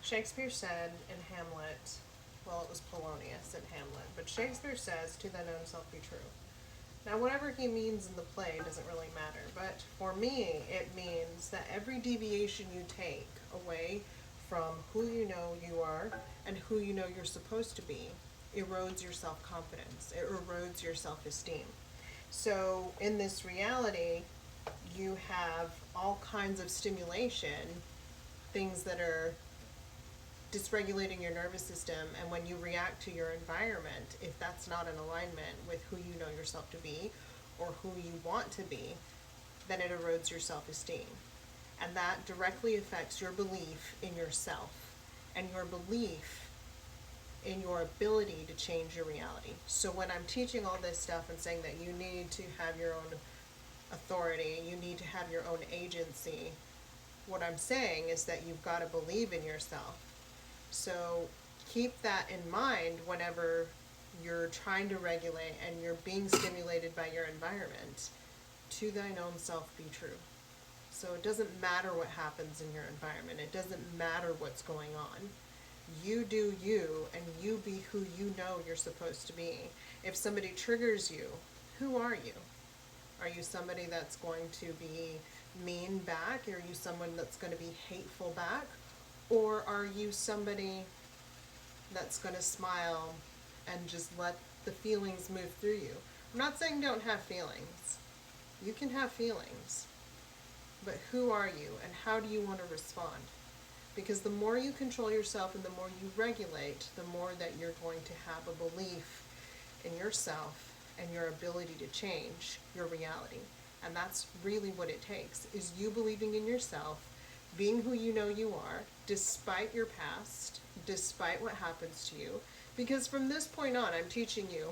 Shakespeare said in Hamlet, well, it was Polonius in Hamlet, but Shakespeare says, "To thine own self be true." Now, whatever he means in the play doesn't really matter, but for me, it means that every deviation you take away from who you know you are and who you know you're supposed to be erodes your self confidence, it erodes your self esteem. So, in this reality, you have all kinds of stimulation, things that are dysregulating your nervous system, and when you react to your environment, if that's not in alignment with who you know yourself to be or who you want to be, then it erodes your self-esteem. And that directly affects your belief in yourself and your belief in your ability to change your reality. So when I'm teaching all this stuff and saying that you need to have your own authority, you need to have your own agency, what I'm saying is that you've got to believe in yourself. So keep that in mind whenever you're trying to regulate and you're being stimulated by your environment. To thine own self be true. So it doesn't matter what happens in your environment. It doesn't matter what's going on. You do you, and you be who you know you're supposed to be. If somebody triggers you, who are you? Are you somebody that's going to be mean back? Are you someone that's going to be hateful back? Or are you somebody that's going to smile and just let the feelings move through you? I'm not saying don't have feelings. You can have feelings. But who are you and how do you want to respond? Because the more you control yourself and the more you regulate, the more that you're going to have a belief in yourself and your ability to change your reality. And that's really what it takes, is you believing in yourself, being who you know you are, despite your past, despite what happens to you. Because from this point on, I'm teaching you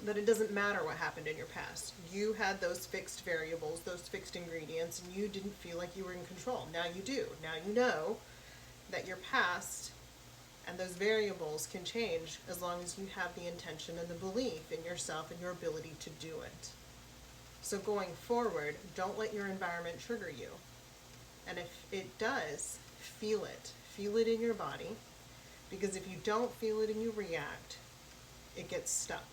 that it doesn't matter what happened in your past. You had those fixed variables, those fixed ingredients, and you didn't feel like you were in control. Now you do. Now you know that your past and those variables can change as long as you have the intention and the belief in yourself and your ability to do it. So going forward, don't let your environment trigger you. And if it does, feel it. Feel it in your body. Because if you don't feel it and you react, it gets stuck.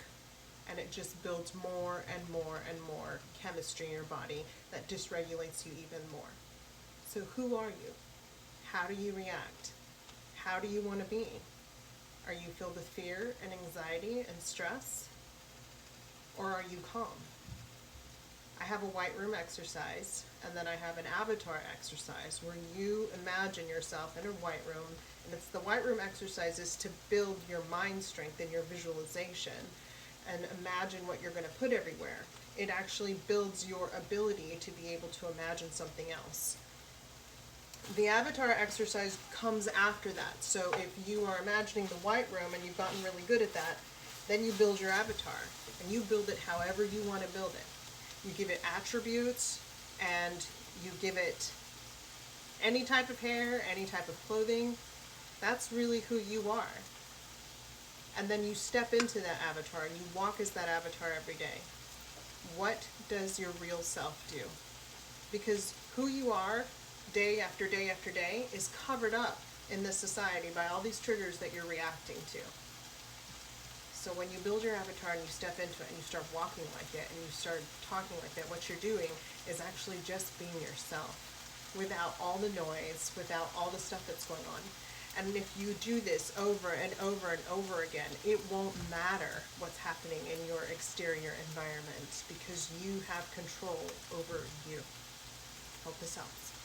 And it just builds more and more and more chemistry in your body that dysregulates you even more. So who are you? How do you react? How do you want to be? Are you filled with fear and anxiety and stress? Or are you calm? I have a white room exercise, and then I have an avatar exercise where you imagine yourself in a white room, and it's the white room exercise is to build your mind strength and your visualization and imagine what you're going to put everywhere. It actually builds your ability to be able to imagine something else. The avatar exercise comes after that. So if you are imagining the white room and you've gotten really good at that, then you build your avatar, and you build it however you want to build it. You give it attributes, and you give it any type of hair, any type of clothing. That's really who you are. And then you step into that avatar and you walk as that avatar every day. What does your real self do? Because who you are day after day after day is covered up in this society by all these triggers that you're reacting to. So when you build your avatar and you step into it and you start walking like it and you start talking like that, what you're doing is actually just being yourself without all the noise, without all the stuff that's going on. And if you do this over and over and over again, it won't matter what's happening in your exterior environment because you have control over you. Hope this helps.